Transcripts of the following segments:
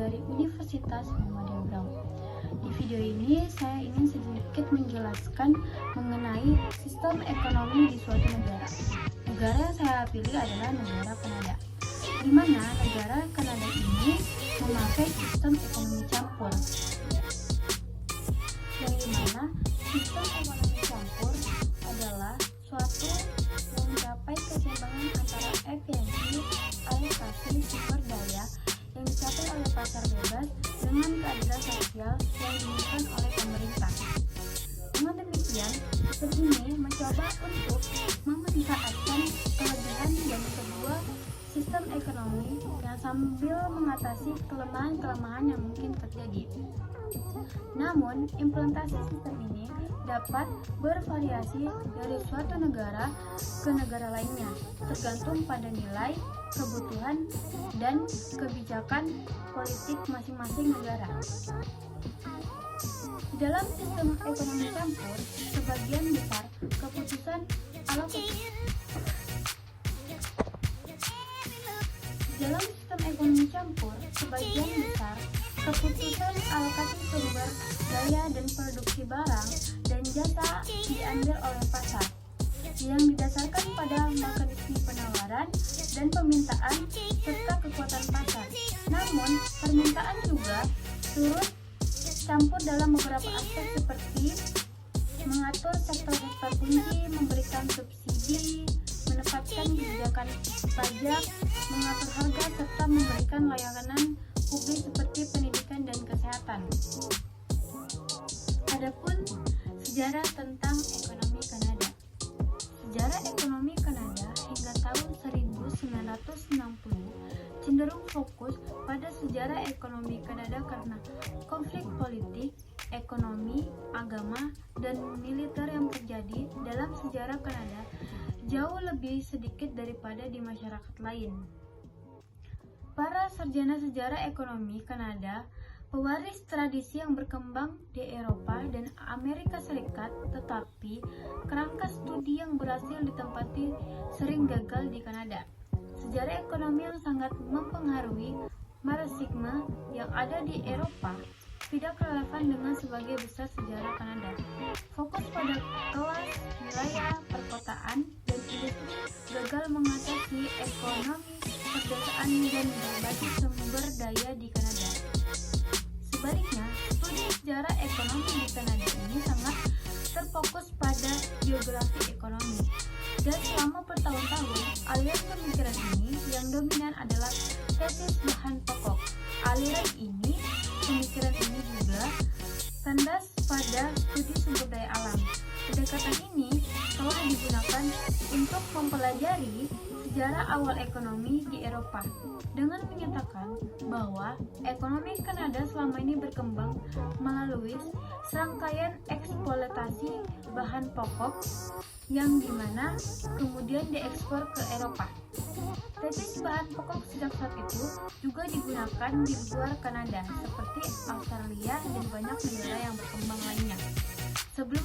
dari Universitas Muhammadiyah Braw. Di video ini saya ingin sedikit menjelaskan mengenai sistem ekonomi di suatu negara. Negara yang saya pilih adalah negara Kanada, di mana negara Kanada ini memakai sistem ekonomi campur, yang dimana sistem ekonomi campur adalah suatu yang mencapai keseimbangan antara efisiensi alokasi sumber daya yang dicapai oleh pasar bebas dengan keadilan sosial yang diinginkan oleh pemerintah. Dengan demikian, sistem ini mencoba untuk memanfaatkan kelebihan dari kedua sistem ekonomi yang sambil mengatasi kelemahan-kelemahan yang mungkin terjadi. Namun, implementasi sistem ini dapat bervariasi dari suatu negara ke negara lainnya, tergantung pada nilai, kebutuhan, dan kebijakan politik masing-masing negara. Dalam sistem ekonomi campur, sebagian besar keputusan alokasi sumber daya dan produksi barang dan jasa diambil oleh pasar, yang didasarkan pada mekanisme penawaran dan permintaan serta kekuatan pasar. Namun, permintaan juga turut campur dalam beberapa aspek seperti mengatur sektor-sektor kunci, memberikan subsidi, menetapkan kebijakan pajak, mengatur harga, serta memberikan layanan publik seperti pendidikan dan kesehatan. Adapun sejarah tentang ekonomi Kanada. Sejarah ekonomi Kanada hingga tahun 1960 cenderung fokus pada sejarah ekonomi Kanada karena konflik politik, ekonomi, agama, dan militer yang terjadi dalam sejarah Kanada jauh lebih sedikit daripada di masyarakat lain. Para sarjana sejarah ekonomi Kanada pewaris tradisi yang berkembang di Eropa dan Amerika Serikat, tetapi kerangka studi yang berhasil ditempati sering gagal di Kanada. Sejarah ekonomi yang sangat mempengaruhi marxisme yang ada di Eropa tidak relevan dengan sebagai besar sejarah Kanada. Fokus pada kelas, wilayah, perkotaan, dan industri gagal mengatasi ekonomi, perdesaan, dan berbagai sumber daya di Kanada. Sebaliknya, studi sejarah ekonomi di Kanada ini sangat terfokus pada geografi ekonomi. Dan selama bertahun-tahun, aliran pemikiran ini yang dominan adalah tesis bahan pokok. Pemikiran ini juga tandas pada studi sumber daya alam. Pendekatan ini telah digunakan untuk mempelajari sejarah awal ekonomi di Eropa dengan menyatakan bahwa ekonomi Kanada selama ini berkembang melalui serangkaian eksploitasi bahan pokok yang dimana kemudian diekspor ke Eropa. Tesis bahan pokok sejak saat itu juga digunakan di luar Kanada seperti Australia dan banyak negara yang berkembang lainnya. Sebelum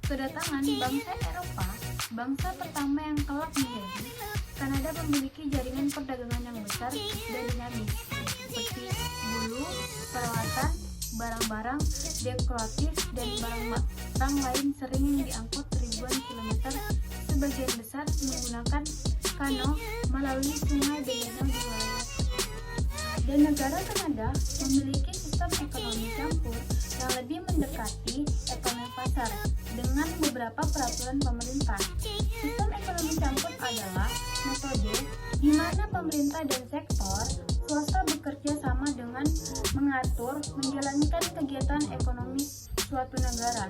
kedatangan bangsa Eropa, bangsa pertama yang kelak menjadi, Kanada memiliki jaringan perdagangan yang besar dan dinamis, seperti bulu, perawatan, barang-barang dekoratif, dan barang-barang lain sering diangkut ribuan kilometer, sebagian besar menggunakan kano melalui sungai dan danau di wilayah. Dan negara Kanada memiliki sistem ekonomi campur yang lebih mendekati ekonomi pasar dengan beberapa peraturan pemerintah. Sistem ekonomi campur adalah metode di mana pemerintah dan sektor swasta bekerja sama dengan mengatur, menjalankan kegiatan ekonomi suatu negara.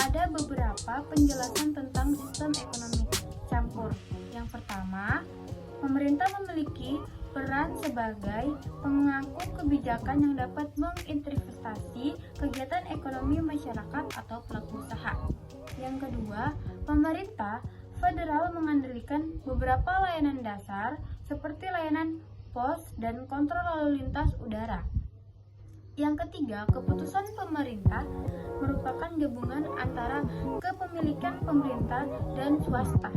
Ada beberapa penjelasan tentang sistem ekonomi campur. Yang pertama, pemerintah memiliki peran sebagai pemangku kebijakan yang dapat menginterpretasi kegiatan ekonomi masyarakat atau pelaku usaha. Yang kedua, pemerintah federal mengandalkan beberapa layanan dasar seperti layanan pos dan kontrol lalu lintas udara. Yang ketiga, keputusan pemerintah merupakan gabungan antara kepemilikan pemerintah dan swasta.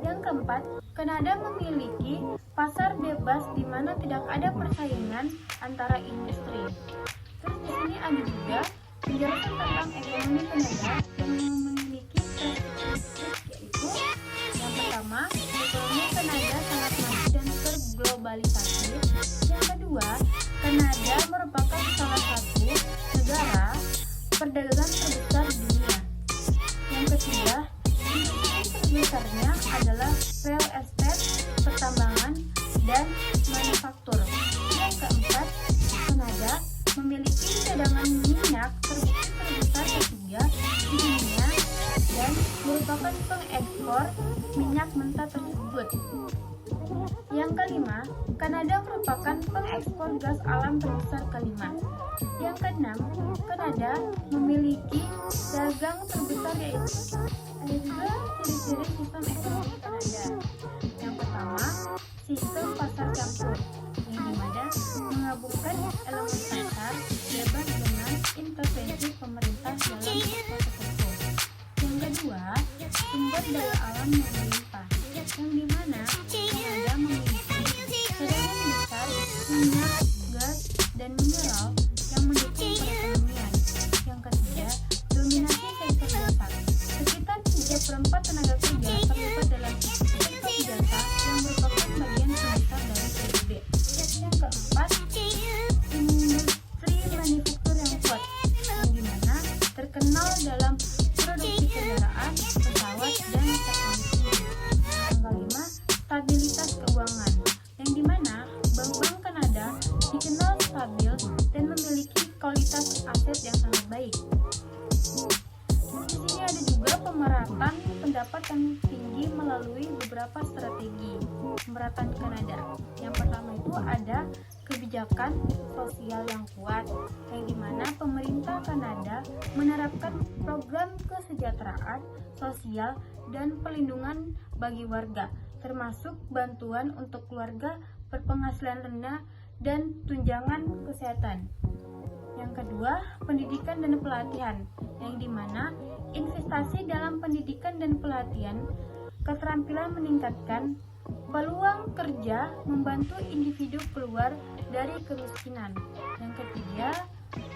Yang keempat, Kanada memiliki pasar bebas di mana tidak ada persaingan antara industri. Terus di sini ada juga penjelasan tentang ekonomi Kanada yang memiliki karakteristik, yaitu yang pertama, ekonomi Kanada sangat maju dan terglobalisasi. Yang kedua, Kanada merupakan salah satu negara perdagangan terbesar di dunia. Yang ketiga, industri terbesarnya adalah real estate, pertambangan, dan manufaktur. Yang keempat, Kanada memiliki cadangan minyak terbukti terbesar ketiga di dunia dan merupakan pengekspor minyak mentah tersebut. Yang kelima, Kanada merupakan pengekspor gas alam terbesar kelima. Yang keenam, Kanada memiliki dagang terbesar, yaitu ada juga ciri-ciri sistem ekonomi Kanada. Yang pertama, sistem pasar campur, yang dimana menggabungkan elemen pasar bebas dengan intervensi pemerintah dalam sektor tertentu. Yang kedua, sumber daya alam yang melimpah, yang dimana Kanada memiliki cadangan besar minyak, gas, dan mineral yang mendukung perekonomian. Yang ketiga, dominasi sektor jasa. Sekitar 3/4 tenaga kerja terlibat dalam sektor jasa yang merupakan bagian terbesar dari PIB. Yang keempat, industri manufaktur yang kuat, yang dimana terkenal dalam produksi kendaraan, pesawat, dan teknologi. Yang kelima, stabilitas keuangan, yang dimana bank-bank Kanada dikenal stabil dan memiliki kualitas aset yang sangat baik. Di sini ada juga pemerataan pendapat yang tinggi melalui beberapa strategi pemerataan Kanada. Yang pertama itu ada kebijakan sosial yang kuat, yang dimana pemerintah Kanada menerapkan program kesejahteraan sosial dan pelindungan bagi warga, termasuk bantuan untuk keluarga berpenghasilan rendah dan tunjangan kesehatan. Yang kedua, pendidikan dan pelatihan, yang dimana investasi dalam pendidikan dan pelatihan keterampilan meningkatkan peluang kerja, membantu individu keluar dari kemiskinan. Yang ketiga,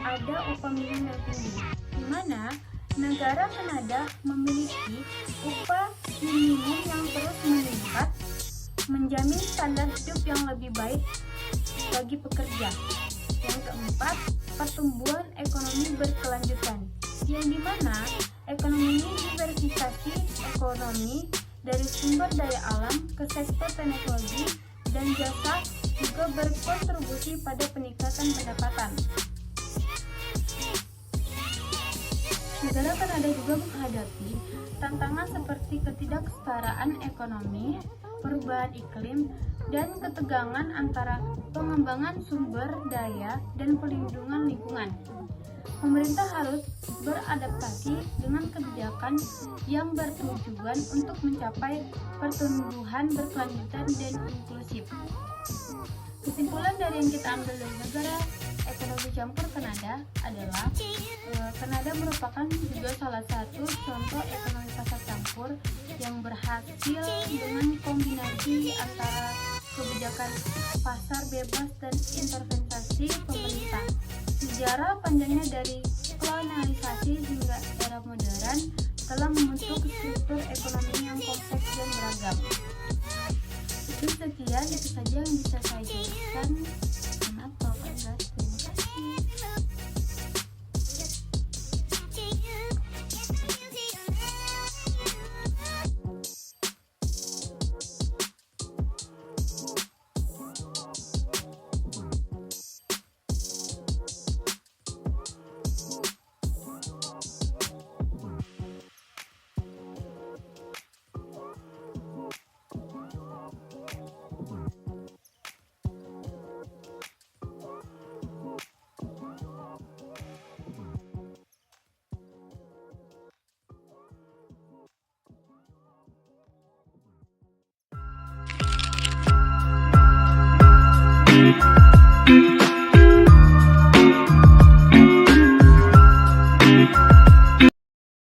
ada upah minimum yang tinggi, di mana negara Kanada memiliki upah minimum yang terus meningkat, menjamin standar hidup yang lebih baik bagi pekerja. Yang keempat, pertumbuhan ekonomi berkelanjutan, yang dimana ekonomi ini diversifikasi ekonomi dari sumber daya alam ke sektor teknologi dan jasa juga berkontribusi pada peningkatan pendapatan. Negara Kanada juga menghadapi tantangan seperti ketidaksetaraan ekonomi, perubahan iklim, dan ketegangan antara pengembangan sumber daya dan perlindungan lingkungan. Pemerintah harus beradaptasi dengan kebijakan yang bertujuan untuk mencapai pertumbuhan berkelanjutan dan inklusif. Kesimpulan dari yang kita ambil dari negara ekonomi campur Kanada adalah Kanada merupakan juga salah satu contoh ekonomi pasar campur yang berhasil dengan kombinasi antara kebijakan pasar bebas dan intervensi pemerintah. Sejarah panjangnya dari kolonialisasi hingga era modern telah membentuk struktur ekonomi yang kompleks dan beragam. Itu saja yang bisa saya jelaskan.